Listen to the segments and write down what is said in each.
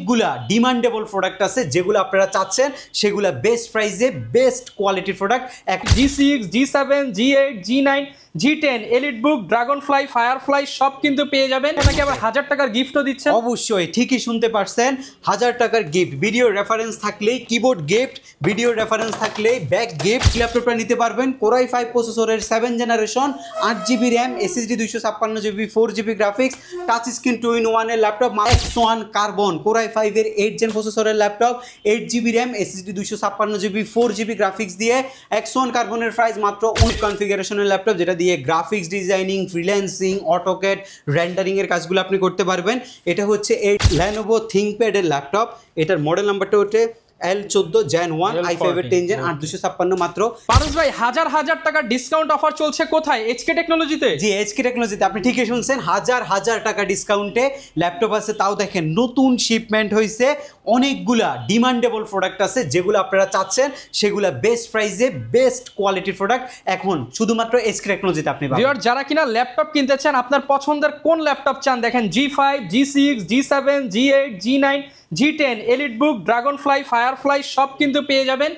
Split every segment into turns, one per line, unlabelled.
গুলা demandable product আছে যেগুলো আপনারা চাচ্ছেন, সেগুলো বেস্ট প্রাইসে বেস্ট কোয়ালিটির product.
G6, G7, G8, G9, G10, EliteBook, Dragonfly, Firefly সব কিন্তু পেয়ে যাবেন। নাকি আবার 1000 টাকার গিফটও দিচ্ছে।
অবশ্যই ঠিকই শুনতে পারছেন, 1000 টাকার গিফট, ভিডিও রেফারেন্স থাকলেই কিবোর্ড গিফট, ভিডিও রেফারেন্স থাকলেই ব্যাক গিফট। ল্যাপটপটা নিতে পারবেন Core i5 প্রসেসরের 7 generation, 8GB RAM, SSD 256GB, 4GB graphics, touch screen 2-in-1 এর laptop, X1 carbon Core i5 এর 8 জেন প্রসেসরের laptop, 8GB RAM, SSD 256GB, 4GB graphics দিয়ে X1 কার্বনের প্রাইস মাত্র 19 কনফিগারেশনের ল্যাপটপ, যেটা দিয়ে graphics designing, freelancing, AutoCAD, rendering এর কাজগুলো আপনি করতে পারবেন। এটা হচ্ছে এই Lenovo ThinkPad এর ল্যাপটপ। এটার মডেল নাম্বারটা হচ্ছে L14 Gen 1 i5 এর 10 জেন, 8256 মাত্র।
পারস ভাই, হাজার হাজার টাকার ডিসকাউন্ট অফার চলছে কোথায়? HK টেকনোলজিতে।
জি, HK টেকনোলজিতে। আপনি ঠিকই শুনছেন, হাজার হাজার টাকা ডিসকাউন্টে ল্যাপটপ আছে। তাও দেখেন নতুন শিপমেন্ট হয়েছে, অনেকগুলা ডিমান্ডেবল প্রোডাক্ট আছে যেগুলো আপনারা চাচ্ছেন, সেগুলো বেস্ট প্রাইসে বেস্ট কোয়ালিটির প্রোডাক্ট এখন শুধুমাত্র HK টেকনোলজিতে আপনি পাবেন।
ভিউয়ার, যারা কিনা ল্যাপটপ কিনতে চান, আপনার পছন্দের কোন ল্যাপটপ চান দেখেন, G5, G6, G7, G8, G9, G10, EliteBook, Dragonfly, Firefly সব কিন্তু পেয়ে যাবেন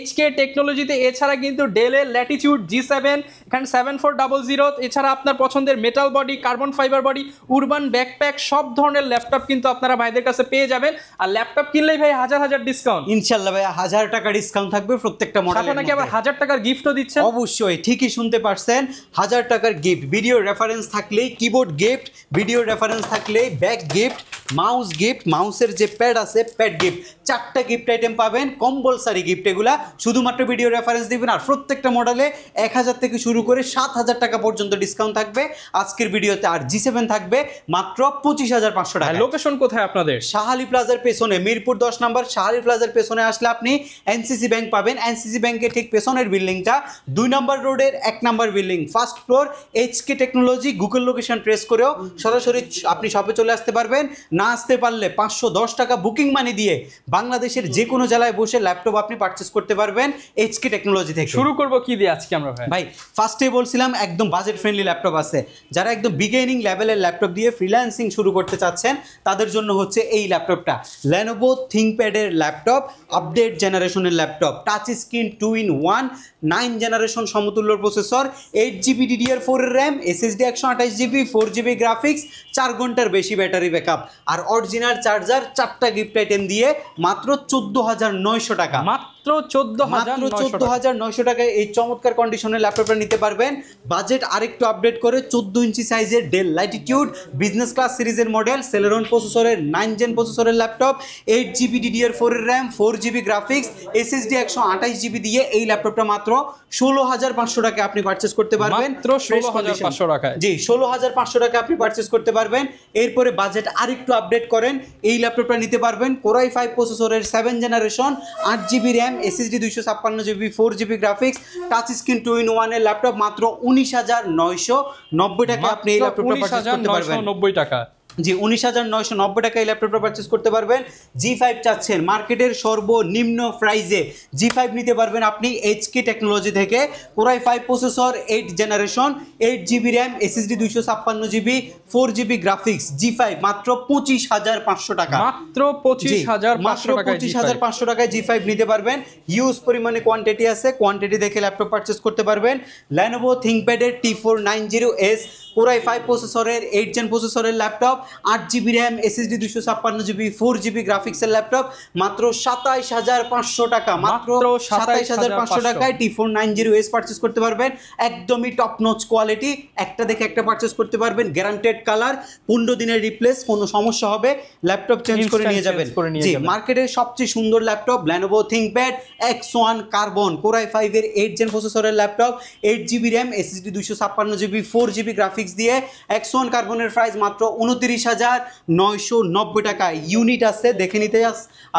HK টেকনোলজিতে। এছাড়া কিন্তু ডেলের ল্যাটিটিউড G7, এখানে 7400, এছাড়া আপনার পছন্দের metal body, carbon fibre body, urban backpack সব ধরনের ল্যাপটপ কিন্তু আপনারা ভাইদের কাছে পেয়ে যাবেন। আর ল্যাপটপ কিনলেই ভাই হাজার হাজার ডিসকাউন্ট।
ইনশাআল্লাহ ভাই 1000 টাকা ডিসকাউন্ট থাকবে প্রত্যেকটা মডেলে।
সাথে নাকি আবার 1000 টাকার গিফটও দিচ্ছে।
অবশ্যই ঠিকই শুনতে পারছেন, 1000 টাকার গিফট, ভিডিও রেফারেন্স থাকলেই কিবোর্ড গিফট, ভিডিও রেফারেন্স থাকলেই ব্যাক গিফট, মাউস গিফট, মাউসের যে প্যাড আছে প্যাড গিফট, 4টা গিফট আইটেম পাবেন, কম্পালসারি গিফট। এগুলা শুধুমাত্র ভিডিও রেফারেন্স দিবেন। আর প্রত্যেকটা মডেলে 1000 থেকে শুরু করে 7000 টাকা পর্যন্ত ডিসকাউন্ট থাকবে আজকের ভিডিওতে। আর G7 থাকবে মাত্র 25500 টাকা।
লোকেশন কোথায় আপনাদের?
শাহালি প্লাজার পেছনে, মিরপুর 10 নম্বর শাহালি প্লাজার পেছনে আসলে আপনি NCC ব্যাংক পাবেন। NCC ব্যাংকের ঠিক পেছনের বিল্ডিংটা 2 নম্বর রোডের 1 number building, first floor, HK technology. Google location trace করেও সরাসরি আপনি শপে চলে আসতে পারবেন। না আসতে পারলে 510 টাকা বুকিং মানি দিয়ে বাংলাদেশের যে কোনো জেলায় বসে ল্যাপটপ আপনি পারচেস করতে পারবেন HK টেকনোলজি থেকে।
শুরু করব কি দিয়ে আজকে আমরা
ভাই? ফার্স্টে বলছিলাম একদম বাজেট ফ্রেন্ডলি ল্যাপটপ আছে। যারা একদম বিগিনিং লেভেলের ল্যাপটপ দিয়ে ফ্রিল্যান্সিং শুরু করতে চাচ্ছেন, তাদের জন্য হচ্ছে এই ল্যাপটপটা Lenovo ThinkPad এর ল্যাপটপ, আপডেট জেনারেশনের laptop, touch screen 2-in-1, 9 generation সমতুল্য প্রসেসর, 8GB DDR4 এর RAM, SSD 128GB, 4GB graphics, 4 ঘন্টার বেশি ব্যাটারি ব্যাকআপ, আর অরিজিনাল চার্জার, 4টা গিফট আইটেম দিয়ে মাত্র 14900 টাকা।
মাত্র 14900
টাকায় এই চমৎকার কন্ডিশনের ল্যাপটপটা নিতে পারবেন। বাজেট আরেকটু আপডেট করে 14 ইঞ্চি সাইজের ডেল ল্যাটিটিউড বিজনেস ক্লাস সিরিজের মডেল, সেলেরন প্রসেসরের 9 জেন প্রসেসরের ল্যাপটপ, 8GB DDR4 এর RAM, 4GB graphics, SSD 128GB দিয়ে এই ল্যাপটপটা মাত্র 16500 টাকা আপনি পারচেস করতে পারবেন।
মাত্র 16500 টাকায়।
জি, 16500 টাকা আপনি পারচেস করতে পারবেন। এরপরে বাজেট আরেকটু আপডেট করেন, এই ল্যাপটপটা নিতে পারবেন Core i5 প্রসেসরের 7 generation, 8GB RAM, SSD 256GB, 4GB graphics, touch screen 2-in-1 এর ল্যাপটপ, মাত্র 19990 টাকা আপনি এই ল্যাপটপটা পারচেস করতে পারবেন।
19990 টাকা।
জি, 19990 টাকা এই ল্যাপটপটা পারচেস করতে পারবেন। G5 চাচ্ছেন, মার্কেটের সর্বনিম্ন প্রাইসে G5 নিতে পারবেন আপনি HK টেকনোলজি থেকে। Core i5 processor, 8 generation, 8GB RAM, SSD 256GB, 4GB graphics, G5 মাত্র 25500 টাকা।
মাত্র 25500
টাকায় G5 নিতে পারবেন। হিউজ পরিমাণে কোয়ান্টিটি আছে, কোয়ান্টিটি দেখে ল্যাপটপ পারচেস করতে পারবেন। Lenovo ThinkPad এর T490S Core i5 প্রসেসরের 8 জেন প্রসেসরের laptop, 8GB RAM, SSD 256GB, 4GB গ্রাফিক্সের ল্যাপটপ, মাত্র 27500 টাকা। মাত্র 27500 টাকায় T490S পারচেস করতে পারবেন। একদমই টপ নচ কোয়ালিটি, একটা দেখে একটা পারচেস করতে পারবেন। গ্যারান্টেড কালার, 15 দিনের রিপ্লেস, কোনো সমস্যা হবে ল্যাপটপ চেঞ্জ করে নিয়ে যাবেন। জি, মার্কেটের সবচেয়ে সুন্দর laptop Lenovo ThinkPad X1 carbon Core i5 এর 8 জেন প্রসেসরের laptop, 8GB RAM, SSD 256GB, 4GB graphics দিয়ে X1 কার্বনের প্রাইস মাত্র 29990 টাকা। ইউনিট আছে, দেখে নিতে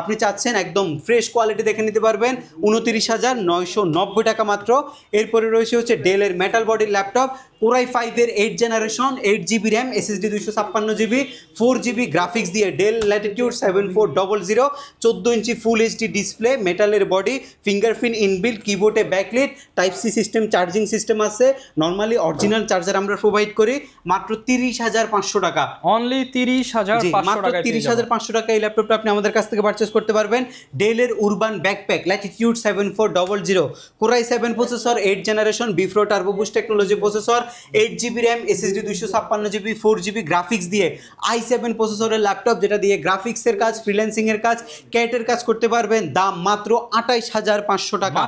আপনি চাচ্ছেন একদম ফ্রেশ কোয়ালিটি দেখে নিতে পারবেন 29990 টাকা মাত্র। এরপরে রয়েছে হচ্ছে ডেলের মেটাল বডির ল্যাপটপ কোরাই 5-এর 8 generation, 8GB RAM, SSD 256GB, 4GB graphics দিয়ে Dell Latitude 7400, 14 inch full HD display, মেটালের বডি, ফিঙ্গারপ্রিন্ট ইনবিল্ট, কিবোর্ডে backlit, type C system, charging system আছে, নর্মালি অরিজিনাল চার্জার আমরা প্রোভাইড করি, মাত্র 30,500 টাকা।
অনলি 30,500 টাকা,
30,500 টাকা এই ল্যাপটপটা আপনি আমাদের কাছ থেকে পারচেস করতে পারবেন। ডেলের urban backpack Latitude 7400, core i 7 processor, 8 generation, বিফ্রো turbo boost technology processor, 8GB RAM, SSD 256GB, 4GB graphics দিয়ে i7 প্রসেসরের ল্যাপটপ, যেটা দিয়ে গ্রাফিক্সের কাজ, ফ্রিল্যান্সিংয়ের কাজ, ক্যাটের কাজ করতে পারবেন। দাম মাত্র 28,500 টাকা,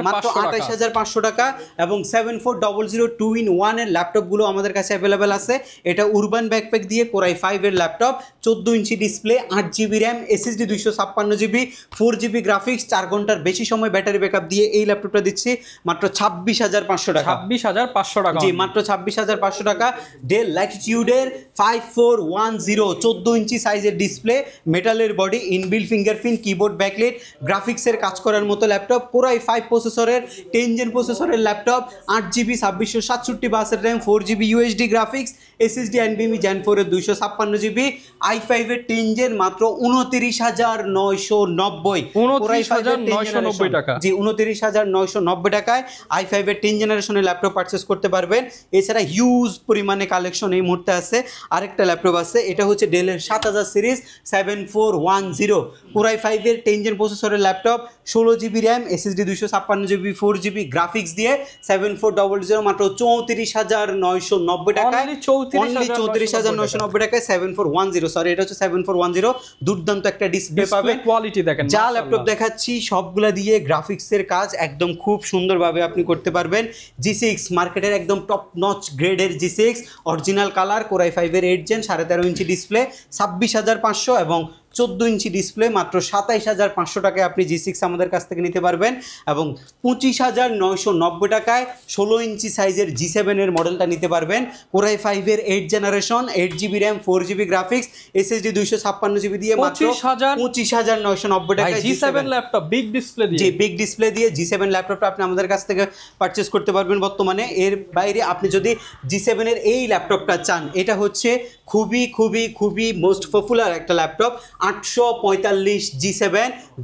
মাত্র 28,500
টাকা। এবং 7400 2-in-1 এর ল্যাপটপগুলো আমাদের কাছে অ্যাভেলেবেল আছে। এটা উরবান ব্যাকপ্যাক দিয়ে কোরাই 5-এর laptop, 14 inch display, 8GB RAM, SSD 256GB, 4GB graphics, 4 ঘন্টার বেশি সময় ব্যাটারি ব্যাকআপ দিয়ে এই ল্যাপটপটা দিচ্ছি মাত্র 26,500 টাকা।
26,500 টাকা,
জি মাত্র 26,500 টাকা। ডেল ল্যাটিটিউডের 5410, 14 ইঞ্চি সাইজের ডিসপ্লে, মেটালের body, inbuilt fingerprint, keyboard backlit, গ্রাফিক্সের কাজ করার মতো ল্যাপটপ, কোরাই 5 প্রসেসরের 10 জেন প্রসেসরের ল্যাপটপ, 8GB 2667 বাসের RAM, 4GB UHD graphics, SSD NVMe Gen 4-এর 256GB, i5-এর 10 জেন মাত্র 29,990,
29,990 টাকা।
জি 29,990 টাকায় i5-এর 10 জেনারেশনের ল্যাপটপ পারচেস করতে পারবেন। এছাড়া হিউজ পরিমাণে কালেকশন এই মুহূর্তে আছে। আরেকটা ল্যাপটপ আছে, এটা হচ্ছে ডেলের 7000 সিরিজ 7410, কোরাই 5-এর 10 জেন প্রসেসরের laptop, 16GB RAM, SSD 256GB, 4GB graphics দিয়ে 7400, মাত্র 34,990 টাকায়, অনলি 34,990 টাকায় 7410, সরি এটা হচ্ছে 7410। দুর্দান্ত একটা ডিসপ্লে পাবেন,
কোয়ালিটি দেখেন,
যা ল্যাপটপ দেখাচ্ছি সবগুলা দিয়ে গ্রাফিক্সের কাজ একদম খুব সুন্দরভাবে আপনি করতে পারবেন। G6 মার্কেটের একদম টপ নচ গ্রেডের G6 অরিজিনাল কালার, কোরাই 5-এর 8 জেন, 13.5 ইঞ্চি ডিসপ্লে, 26,500 এবং 14 ইঞ্চি ডিসপ্লে, মাত্র 27,500 টাকায় আপনি G6 আমাদের কাছ থেকে নিতে পারবেন। এবং 25,990 টাকায় 16 ইঞ্চি সাইজের G7-এর মডেলটা নিতে পারবেন। কোরাই 5-এর 8 generation, 8GB RAM, 4GB graphics, SSD 256GB দিয়ে মাত্র 25,990 টাকায়
G7 ল্যাপটপ বিগ ডিসপ্লে দিয়ে,
জি বিগ ডিসপ্লে দিয়ে G7 ল্যাপটপটা আপনি আমাদের কাছ থেকে পারচেস করতে পারবেন বর্তমানে। এর বাইরে আপনি যদি G7-এর এই ল্যাপটপটা চান, এটা হচ্ছে খুবই খুবই খুবই মোস্ট পপুলার একটা ল্যাপটপ, 845 G7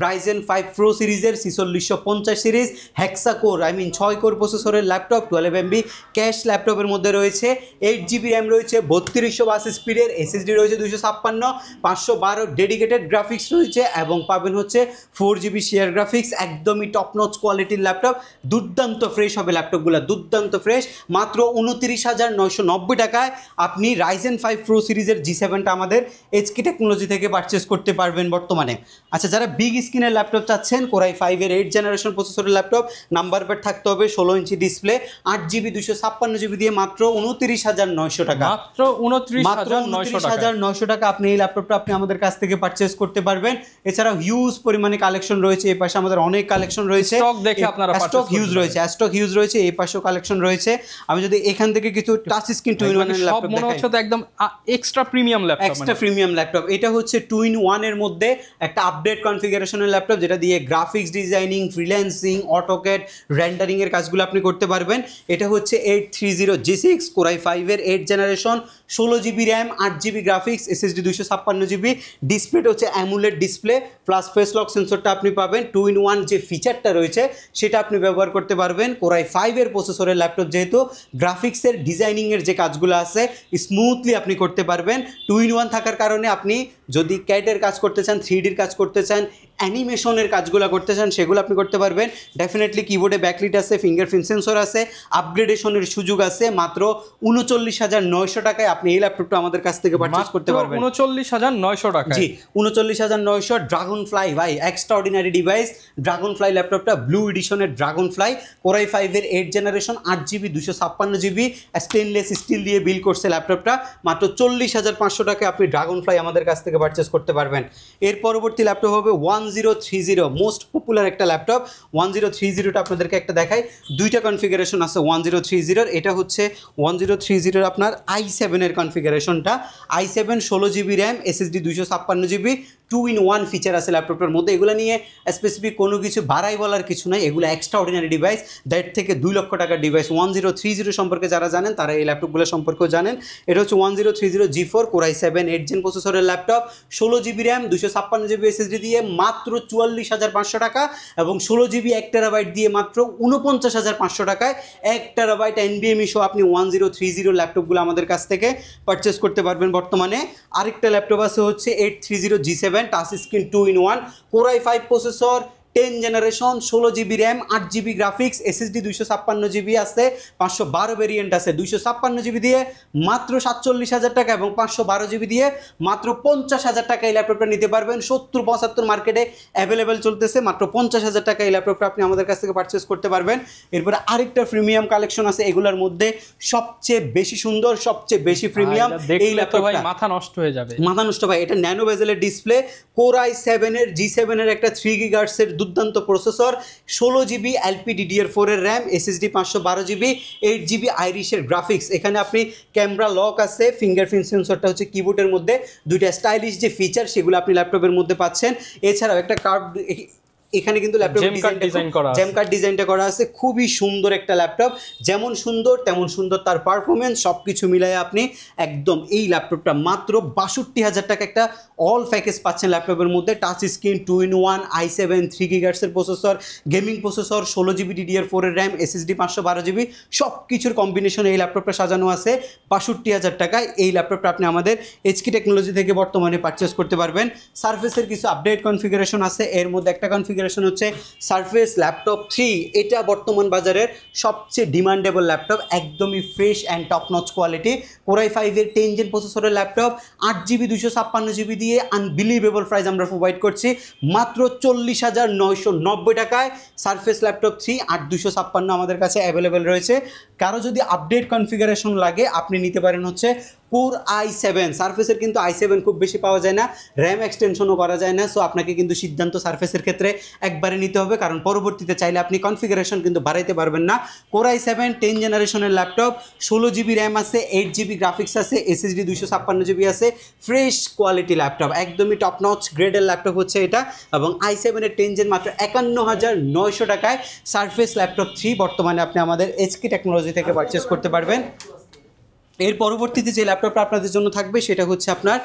Ryzen 5 Pro সিরিজের 4650 সিরিজ হেক্সাকোর 6 কোর প্রসেসরের ল্যাপটপ, 12MB ক্যাশ ল্যাপটপের মধ্যে রয়েছে, 8GB র্যাম রয়েছে, 3200 বাস স্পিডের, SSD রয়েছে 256, 512 ডেডিকেটেড গ্রাফিক্স রয়েছে এবং পাবেন হচ্ছে 4GB শেয়ার গ্রাফিক্স। একদমই টপ নচ কোয়ালিটির ল্যাপটপ, দুর্দান্ত ফ্রেশ হবে ল্যাপটপগুলো, দুর্দান্ত ফ্রেশ। মাত্র 29,990 টাকায় আপনি Ryzen 5 Pro সিরিজের G7টা আমাদের HK টেকনোলজি থেকে পারচেস করতে পারবেন বর্তমানে। আচ্ছা, যারা বিগ স্ক্রিনের ল্যাপটপ চাচ্ছেন, কোরাই 5-এর 8 জেনারেশন প্রসেসরের ল্যাপটপ, নাম্বার প্যাড থাকতে হবে, 16 ইঞ্চি ডিসপ্লে, 8GB 256GB দিয়ে মাত্র 29,900 টাকা,
মাত্র 29,900
টাকা আপনি এই ল্যাপটপটা আপনি আমাদের কাছ থেকে পারচেস করতে পারবেন। এছাড়াও হিউজ পরিমাণে কালেকশন রয়েছে, এই পাশে আমাদের অনেক কালেকশন রয়েছে,
স্টক দেখে আপনারা
স্টক হিউজ রয়েছে, স্টক হিউজ রয়েছে, এই পাশেও কালেকশন রয়েছে। আমি যদি এখান থেকে কিছু টাচ স্ক্রিন 2-in-1 এর ল্যাপটপ
মনে হচ্ছে তো একদম extra premium laptop,
extra premium laptop. এটা হচ্ছে 2-in-1 এর মধ্যে একটা আপডেট কনফিগারেশনের ল্যাপটপ, যেটা দিয়ে graphics designing, freelancing, AutoCAD, rendering এর কাজগুলো আপনি করতে পারবেন। এটা হচ্ছে 830 G6 কোরাই 5-এর 8 generation, 16GB RAM, 8GB graphics, SSD 256GB, ডিসপ্লেটা হচ্ছে AMOLED display plus face lock সেন্সরটা আপনি পাবেন। 2-in-1 যে ফিচারটা রয়েছে সেটা আপনি ব্যবহার করতে পারবেন। কোরাই 5-এর প্রসেসরের ল্যাপটপ যেহেতু গ্রাফিক্সের ডিজাইনিংয়ের যে কাজগুলো আছে স্মুথলি আপনি করতে পারবেন। 2-in-1 থাকার কারণে আপনি যদি ক্যাটের কাজ করতে চান, 3Dর কাজ করতে চান, অ্যানিমেশনের কাজগুলো করতে চান, সেগুলো আপনি করতে পারবেন। ডেফিনেটলি কিবোর্ডে ব্যাকলিট আছে, ফিঙ্গারপ্রিন্ট সেন্সর আছে, আপগ্রেডেশনের সুযোগ আছে। মাত্র 39,900 টাকায় আপনি এই ল্যাপটপটা আমাদের কাছ থেকে পারচেজ করতে পারবেন।
39,900 টাকা,
জি 39,900। ড্রাগন ফ্লাই, ভাই এক্সট্রাঅর্ডিনারি ডিভাইস। ড্রাগন ফ্লাই ল্যাপটপটা ব্লু এডিশনের ড্রাগন ফ্লাই, কোরাই 5-এর 8 generation, 8GB 256GB stainless steel দিয়ে বিল্ড করছে ল্যাপটপটা। মাত্র 40,500 টাকায় আপনি ড্রাগন ফ্লাই আমাদের কাছ থেকে পারচেস করতে পারবেন। এর পরবর্তী ল্যাপটপ হবে 1030, মোস্ট পপুলার একটা ল্যাপটপ। 1030টা আপনাদেরকে একটা দেখাই, দুইটা কনফিগারেশন আছে 1030-এর। এটা হচ্ছে 1030-এর আপনার i7-এর কনফিগারেশনটা, i7 16GB RAM, SSD 256GB, 2-in-1 feature আছে ল্যাপটপটার মধ্যে। এগুলো নিয়ে স্পেসিফিক কোনো কিছু বাড়াই বলার কিছু নাই, এগুলো এক্সট্রা অর্ডিনারি ডিভাইস। দ্যাট থেকে 2 লক্ষ টাকার ডিভাইস 1030 সম্পর্কে যারা জানেন তারা এই ল্যাপটপগুলো সম্পর্কেও জানেন। এটা হচ্ছে 1030 G4 Core i7 8 Gen প্রসেসরের laptop, 16GB RAM 256GB SSD দিয়ে মাত্র 44,500 টাকা, এবং 16GB 1TB দিয়ে মাত্র 49,500 টাকায় 1TB NVMe সহ আপনি 1030 ল্যাপটপগুলো আমাদের কাছ থেকে পারচেস করতে পারবেন। বর্তমানে আরেকটা ল্যাপটপ আছে হচ্ছে 830 G7 touch screen 2-in-1 Core i5 processor, 10 generation, 16GB RAM 8GB graphics, SSD 256GB আছে, 512 ভেরিয়েন্ট আছে। 256GB দিয়ে মাত্র 47,000 টাকা এবং 512GB দিয়ে মাত্র 50,000 টাকা এই ল্যাপটপটা নিতে পারবেন। 70-75 মার্কেটে অ্যাভেলেবেল চলতেছে, মাত্র 50,000 টাকা এই ল্যাপটপটা আপনি আমাদের কাছ থেকে পারচেস করতে পারবেন। এরপরে আরেকটা প্রিমিয়াম কালেকশন আছে, এগুলোর মধ্যে সবচেয়ে বেশি সুন্দর, সবচেয়ে বেশি প্রিমিয়াম এই ল্যাপটপটা।
মাথা নষ্ট হয়ে যাবে,
মাথা নষ্ট ভাই। এটা ন্যানো বেজেলের ডিসপ্লে, Core i7 এর G7 এর একটা 3 GHz এর দুর্দান্ত প্রসেসর, 16GB LPDDR4 এর RAM, SSD 512GB, 8GB আইরিশের graphics. এখানে আপনি ক্যামেরা লক আছে, ফিঙ্গারপ্রিন্ট সেন্সরটা হচ্ছে কিবোর্ডের মধ্যে, দুইটা স্টাইলিশ যে ফিচার সেগুলো আপনি ল্যাপটপের মধ্যে পাচ্ছেন। এছাড়াও একটা কার্ভ এখানে কিন্তু ল্যাপটপের জেম কার্ড ডিজাইনটা করা আছে, খুবই সুন্দর একটা ল্যাপটপ। যেমন সুন্দর তেমন সুন্দর তার পারফরমেন্স, সব কিছু মিলাই আপনি একদম এই ল্যাপটপটা মাত্র 62,000 টাকা একটা অল প্যাকেজ পাচ্ছেন ল্যাপটপের মধ্যে। Touch screen 2-in-1 i7 3 GHz এর processor, gaming processor, 16GB DDR4 এর র্যাম, SSD 512GB, সব কিছুর কম্বিনেশনে এই ল্যাপটপটা সাজানো আছে। 62,000 টাকায় এই ল্যাপটপটা আপনি আমাদের HK টেকনোলজি থেকে বর্তমানে পারচেস করতে পারবেন। সারফেসের কিছু আপডেট কনফিগারেশন আছে, এর মধ্যে একটা কনফিগারেশন হচ্ছে সারফেস ল্যাপটপ 3। এটা বর্তমান বাজারের সবচেয়ে ডিমান্ডেবল ল্যাপটপ, একদমই fresh and top notch quality. Core i5 এর 10 Gen প্রসেসরের ল্যাপটপ, 8GB 256GB দিয়ে আনবিলিভেবল প্রাইস আমরা প্রোভাইড করছি মাত্র 40,990 টাকায়। সারফেস ল্যাপটপ 3 8256 আমাদের কাছে অ্যাভেলেবেল রয়েছে। কারো যদি আপডেট কনফিগারেশন লাগে আপনি নিতে পারেন হচ্ছে Core i7। সারফেসের কিন্তু i7 খুব বেশি পাওয়া যায় না, র্যাম এক্সটেনশনও করা যায় না। সো আপনাকে কিন্তু সিদ্ধান্ত সারফেসের ক্ষেত্রে একবারে নিতে হবে, কারণ পরবর্তীতে চাইলে আপনি কনফিগারেশন কিন্তু বাড়াইতে পারবেন না। Core i7 10 জেনারেশনের ল্যাপটপ, 16GB র্যাম আছে, 8GB গ্রাফিক্স আছে, SSD 256GB আছে, ফ্রেশ কোয়ালিটি ল্যাপটপ, একদমই টপ নচ গ্রেডের ল্যাপটপ হচ্ছে এটা। এবং i7 এর 10 Gen মাত্র 51,900 টাকায় সারফেস ল্যাপটপ 3 বর্তমানে আপনি আমাদের HK টেকনোলজি থেকে পারচেস করতে পারবেন। এর পরবর্তীতে যে ল্যাপটপটা আপনাদের জন্য থাকবে সেটা হচ্ছে আপনার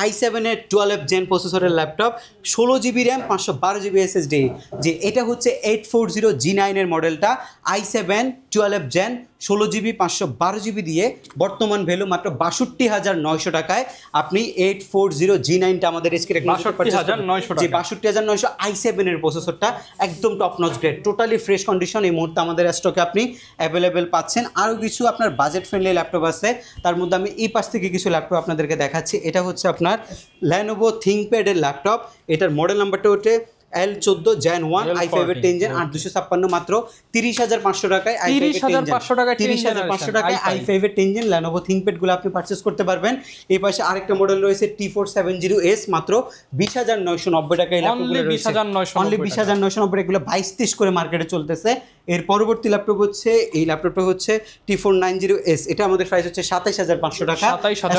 i7 এর 12 Gen প্রসেসরের laptop, 16GB RAM 512GB SSD। যে এটা হচ্ছে 840 G9 এর মডেলটা, i7 12 Gen 16GB 512GB দিয়ে বর্তমান ভ্যালু মাত্র 62,900 টাকায় আপনি 840 G9টা আমাদের HK টেকনোলজি 62,900 i7 এর প্রসেসরটা একদম top notch grade, totally fresh condition এই মুহূর্তে আমাদের স্টকে আপনি অ্যাভেলেবেল পাচ্ছেন। আরও কিছু আপনার বাজেট ফ্রেন্ডলি ল্যাপটপ আছে, তার মধ্যে আমি এই পাশ থেকে কিছু ল্যাপটপ আপনাদেরকে দেখাচ্ছি। এটা হচ্ছে আপনার Lenovo ThinkPad এর ল্যাপটপ, এটার মডেল নাম্বারটা হচ্ছে L14 Gen 1 i5 এর 10 Gen 8256 মাত্র 30,500 টাকায়, 30,500 টাকায় i5 এর 10 Gen Lenovo ThinkPad গুলো আপনি পারচেস করতে পারবেন। এই পাশে আরেকটা মডেল রয়েছে T470S মাত্র 20,990 টাকায় এই ল্যাপটপগুলো রয়েছে, অনলি 20,990 এগুলো 22-23 করে মার্কেটে চলতেছে। এর পরবর্তী ল্যাপটপ হচ্ছে এই ল্যাপটপটা হচ্ছে T490S, এটা আমাদের প্রাইস হচ্ছে 27,500 টাকা,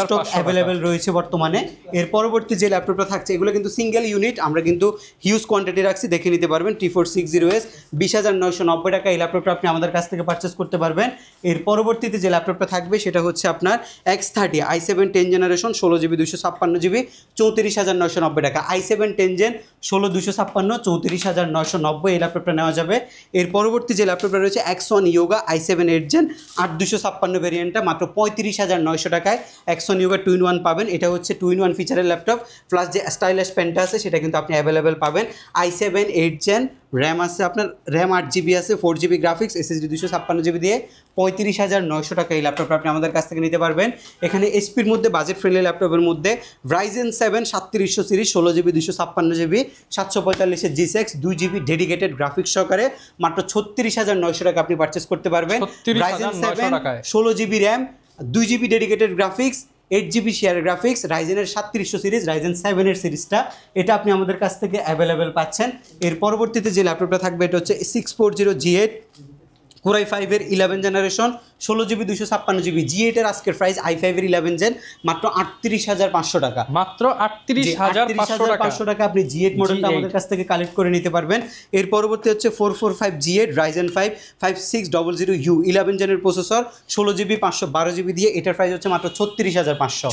স্টক অ্যাভেলেবেল রয়েছে বর্তমানে। এর পরবর্তী যে ল্যাপটপটা থাকছে এগুলো কিন্তু সিঙ্গেল ইউনিট, আমরা কিন্তু হিউজ কোয়ান্টিটি রাখছি, দেখে নিতে পারবেন। T460S 20,990 টাকা এই ল্যাপটপটা আপনি আমাদের কাছ থেকে পারচেস করতে পারবেন। এর পরবর্তীতে যে ল্যাপটপটা থাকবে সেটা হচ্ছে আপনার X30 i7 10 generation 16GB 256GB 34,990 টাকা, i7 10 Gen 16 256 34,990 এই ল্যাপটপটা নেওয়া যাবে। এর পরবর্তী যে ল্যাপটপটা রয়েছে X1 Yoga i7 8 Gen 8256 ভেরিয়েন্টটা মাত্র 35,900 টাকায় X1 Yoga 2-in-1 পাবেন। এটা হচ্ছে 2-in-1 ফিচারের ল্যাপটপ, প্লাস যে স্টাইলিশ পেনটা আছে সেটা কিন্তু আপনি অ্যাভেলেবেল পাবেন। i7 8 Gen র্যাম আছে আপনার, র্যাম 8GB আছে, 4GB গ্রাফিক্স, SSD 256GB দিয়ে 35,900 টাকা এই ল্যাপটপটা আপনি আমাদের কাছ থেকে নিতে পারবেন। এখানে এসপির মধ্যে বাজেট ফ্রেন্ডলি ল্যাপটপের মধ্যে Ryzen 7 3700 series 16GB 256GB 745 G6 2GB dedicated graphics সহকারে মাত্র 36,900 টাকা আপনি পারচেস করতে পারবেন। Ryzen 7 16GB RAM 2GB dedicated graphics 8GB share graphics, রাইজেনের 3700 সিরিজ, Ryzen 7 এর সিরিজটা এটা আপনি আমাদের কাছ থেকে অ্যাভেলেবেল পাচ্ছেন। এর পরবর্তীতে যে ল্যাপটপটা থাকবে এটা হচ্ছে 640 G8 Core i5 এর 11 জেনারেশন 16GB 256GB G8 এর আজকের প্রাইস i5 এর 11 জেন মাত্র 38,500 টাকা,
মাত্র 38,500
টাকা আপনি G8 মডেলটা আমাদের কাছ থেকে কালেক্ট করে নিতে পারবেন। এর পরবর্তী হচ্ছে 445 G8 Ryzen 5 5600U 11 জেনের processor 16GB 512GB দিয়ে, এটার প্রাইস হচ্ছে মাত্র 36,500,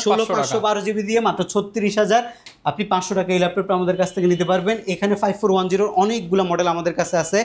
16/512GB দিয়ে মাত্র 36,000 আপনি 500 টাকা এই ল্যাপটপটা আমাদের কাছ থেকে নিতে পারবেন। এখানে 5410 অনেকগুলো মডেল আমাদের কাছে আছে।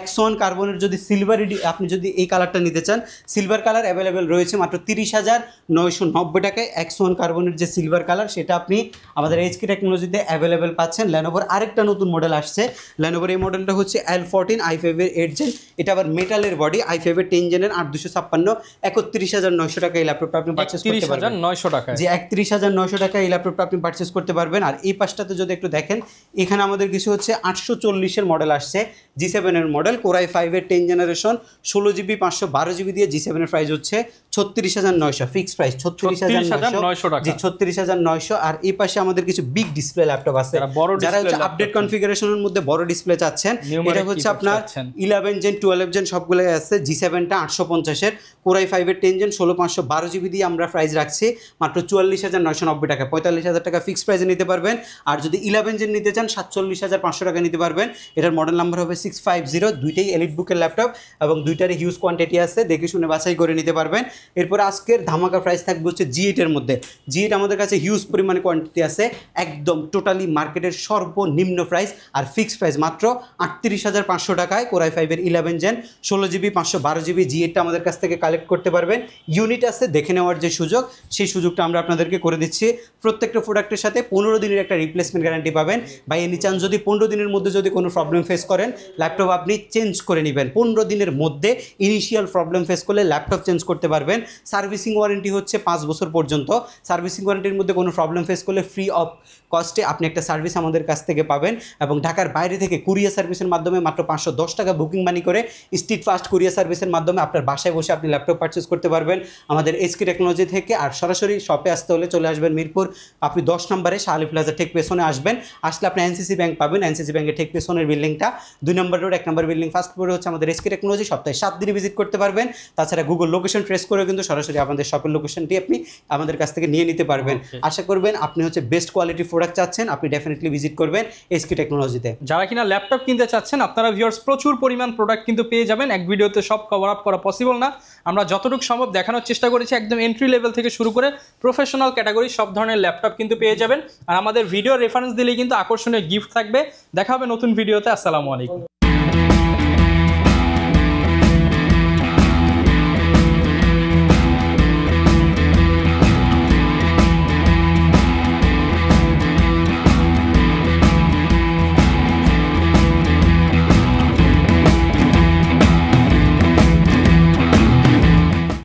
X1 কার্বনের যদি সিলভার আপনি যদি এই কালারটা নিতে চান, সিলভার কালার অ্যাভেলেবেল রয়েছে মাত্র 30,990 টাকায়। X1 কার্বনের যে সিলভার কালার সেটা আপনি আমাদের HK টেকনোলজিতে অ্যাভেলেবেল পাচ্ছেন। ল্যানোভোর আরেকটা নতুন মডেল আসছে, ল্যানোভোর এই মডেলটা হচ্ছে L14 i5 এর 8 জেন, এটা আবার মেটালের বডি, i5 এর 10 জেনের 8256, 31,900 টাকা এই ল্যাপটপটা আপনি পারচেজ করতে পারবেন।
31,900 টাকা,
যে 31,900 টাকা এই ল্যাপটপটা আপনি পারচেজ করতে পারবেন। আর এই পাশটাতে যদি একটু দেখেন, এখানে আমাদের কিছু হচ্ছে 840 এর মডেল আসছে, G7 এর মডেল, Core i5 এর 10 জেনারেশন 16GB 512GB দিয়ে G7 এর প্রাইস হচ্ছে 36,900, ফিক্সড প্রাইস 36,900 টাকা, জি 36,900। আর এই পাশে আমাদের কিছু বিগ ডিসপ্লে ল্যাপটপ আছে, যারা হচ্ছে আপডেট কনফিগারেশনের মধ্যে বড় ডিসপ্লে চাচ্ছেন, এটা হচ্ছে আপনার 11 জেন 12 জেন সবগুলোই আছে। G7টা 850 এর, Core i5 এর 10 জেন 16/512GB দিয়ে আমরা প্রাইস রাখছি মাত্র 44,990 টাকা, 45,000 টাকা ফিক্সড প্রাইসে নিতে পারবেন। আর যদি 11 জেন নিতে চান 47,500 টাকা নিতে পারবেন। এটার মডেল নাম্বার হবে 650, দুইটাই এলিট বুকের ল্যাপটপ এবং দুইটারই হিউজ কোয়ান্টিটি আছে, দেখে শুনে বাছাই করে নিতে পারবেন। এরপর আজকের ধামাকা প্রাইস থাকবে হচ্ছে G8 এর মধ্যে। G8 আমাদের কাছে হিউজ পরিমাণে কোয়ান্টিটি আছে, একদম টোটালি মার্কেটের সর্বনিম্ন প্রাইস আর ফিক্সড প্রাইস মাত্র 38,500 টাকায় Core i5 এর 11 জেন 16GB 512GB G8টা আমাদের কাছ থেকে কালেক্ট করতে পারবেন। ইউনিট আছে দেখে নেওয়ার যে সুযোগ, সেই সুযোগটা আমরা আপনাদেরকে করে দিচ্ছি। প্রত্যেকটা প্রোডাক্টের সাথে 15 দিনের একটা রিপ্লেসমেন্ট গ্যারান্টি পাবেন। বা এনি চান্স যদি 15 দিনের মধ্যে যদি কোনো প্রবলেম ফেস করেন, ল্যাপটপ আপনি চেঞ্জ করে নেবেন। 15 দিনের মধ্যে ইনিশিয়াল প্রবলেম ফেস করলে ল্যাপটপ চেঞ্জ করতে পারবেন। সার্ভিসিং ওয়ারেন্টি হচ্ছে 5 বছর পর্যন্ত। সার্ভিসিং ওয়ারেন্টির মধ্যে কোনো প্রবলেম ফেস করলে ফ্রি অফ কস্টে আপনি একটা সার্ভিস আমাদের কাছ থেকে পাবেন। এবং ঢাকার বাইরে থেকে কুরিয়ার সার্ভিসের মাধ্যমে মাত্র 510 টাকা বুকিং মানি করে স্ট্রিট ফাস্ট কুরিয়ার সার্ভিসের মাধ্যমে আপনার বাসায় বসে আপনি ল্যাপটপ পারচেস করতে পারবেন আমাদের HK টেকনোলজি থেকে। আর সরাসরি শপে আসতে হলে চলে আসবেন মিরপুর, আপনি 10 নম্বরে শাহ আলী প্লাজা ঠিক পেছনে আসবেন। আসলে আপনি NCC ব্যাংক পাবেন, NCC ব্যাংকের ঠিক পেছনের বিল্ডিংটা 2 নম্বর রোড 1 নম্বর বিল্ডিং ফার্স্ট ফ্লোরে হচ্ছে আমাদের HK টেকনোলজি। সপ্তাহে 7 দিন ভিজিট করতে পারবেন। তাছাড়া গুগল লোকেশন ট্রেস করে কিন্তু সরাসরি আমাদের শপের লোকেশনটি আপনি আমাদের কাছ থেকে নিয়ে নিতে পারবেন। আশা করবেন আপনি হচ্ছে বেস্ট কোয়ালিটি প্রোডাক্ট চাচ্ছেন, আপনি ডেফিনেটলি ভিজিট করবেন HK টেকনোলজিতে।
যারা কিনা ল্যাপটপ কিনতে চাচ্ছেন, আপনারা ভিউয়ার্স প্রচুর পরিমাণ প্রোডাক্ট কিন্তু পেয়ে যাবেন। এক ভিডিওতে সব কভার আপ করা পসিবল না, আমরা যতটুকু সম্ভব দেখানোর চেষ্টা করেছি। একদম এন্ট্রি লেভেল থেকে শুরু করে প্রফেশনাল ক্যাটাগরি সব ধরনের ল্যাপটপ কিন্তু পেয়ে যাবেন। আর আমাদের ভিডিও রেফারেন্স দিলেই কিন্তু আকর্ষণীয় গিফট থাকবে। দেখা হবে নতুন ভিডিওতে। আসসালামু আলাইকুম।